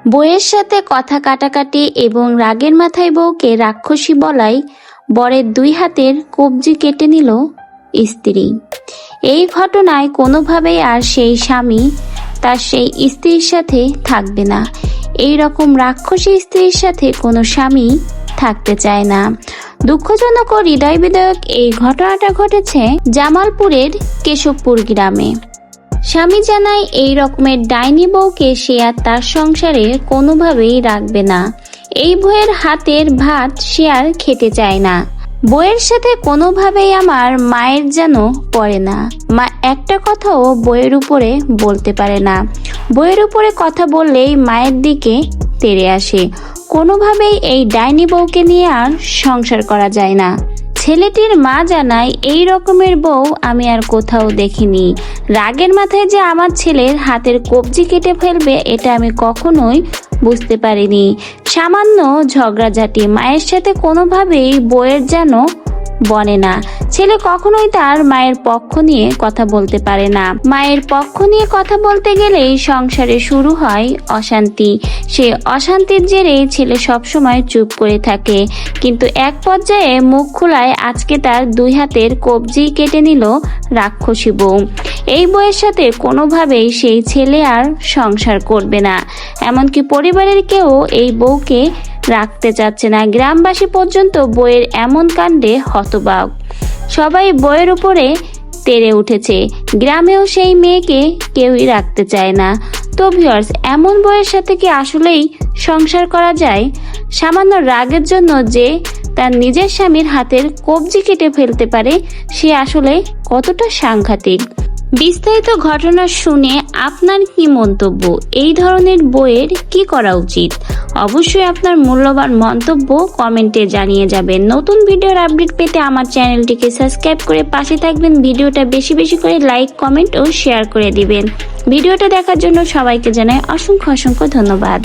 বউয়ের সাথে কথা কাটাকাটি এবং রাগের মাথায় বউকে রাক্ষসী বলায় বরের 2 হাতের কবজি কেটে নিল স্ত্রী। এই ঘটনায় কোনোভাবেই আর সেই স্বামী তার সেই স্ত্রীর সাথে থাকবে না। এই রকম রাক্ষসী স্ত্রীর সাথে কোনো স্বামী থাকতে চায় না। দুঃখজনক ও হৃদয় বিদারক এই ঘটনাটা ঘটেছে জামালপুরের কেশবপুর গ্রামে। স্বামী জানায় এই রকমের ডাইনি বউকে সে আর তার সংসারে কোনোভাবেই রাখবে না। এই বউয়ের হাতের ভাত সে আর খেতে চায় না। বউয়ের সাথে কোনোভাবেই আমার মায়ের যেন পড়ে না। মা একটা কথাও বউয়ের উপরে বলতে পারে না। বউয়ের উপরে কথা বললেই মায়ের দিকে তেড়ে আসে। কোনোভাবেই এই ডাইনি বউকে নিয়ে আর সংসার করা যায় না। ছেলেটির মা জানায় এই রকমের বউ আমি আর কোথাও দেখিনি। রাগের মাথায় যে আমার ছেলের হাতের কবজি কেটে ফেলবে এটা আমি কখনোই বুঝতে পারিনি। সামান্য ঝগড়াঝাটি মায়ের সাথে কোনোভাবেই বউয়ের যেন বনে না। ছেলে কখনোই তার মায়ের পক্ষ নিয়ে কথা বলতে পারে না। মায়ের পক্ষ নিয়ে কথা বলতে গেলেই সংসারে শুরু হয় অশান্তি। সে অশান্তির জেরে ছেলে সবসময় চুপ করে থাকে, কিন্তু এক পর্যায়ে মুখ খোলায় আজকে তার 2 হাতের কবজি কেটে নিল রাক্ষসী বউ। এই বউয়ের সাথে কোনোভাবেই সেই ছেলে আর সংসার করবে না। এমনকি পরিবারের কেউ এই বউকে রাখতে চাচ্ছে না। গ্রামবাসী পর্যন্ত বউয়ের এমন কাণ্ডে হতবাক। সবাই বউয়ের উপরে তেড়ে উঠেছে। গ্রামেও সেই মেয়েকে কেউই রাখতে চায় না। তো ভিউয়ার্স, এমন বউয়ের সাথে কি আসলেই সংসার করা যায়? সামান্য রাগের জন্য যে তার নিজের স্বামীর হাতের কবজি কেটে ফেলতে পারে, সে আসলে কতটা সাংঘাতিক। বিস্তারিত ঘটনা শুনে আপনার কি মন্তব্য? এই ধরনের বউয়ের কি করা উচিত? অবশ্যই আপনার মূল্যবান মন্তব্য কমেন্টে জানিয়ে যাবেন। নতুন ভিডিওর আপডেট পেতে আমার চ্যানেলটিকে সাবস্ক্রাইব করে পাশে থাকবেন। ভিডিওটা বেশি বেশি করে লাইক, কমেন্ট ও শেয়ার করে দিবেন। ভিডিওটা দেখার জন্য সবাইকে জানাই অসংখ্য ধন্যবাদ।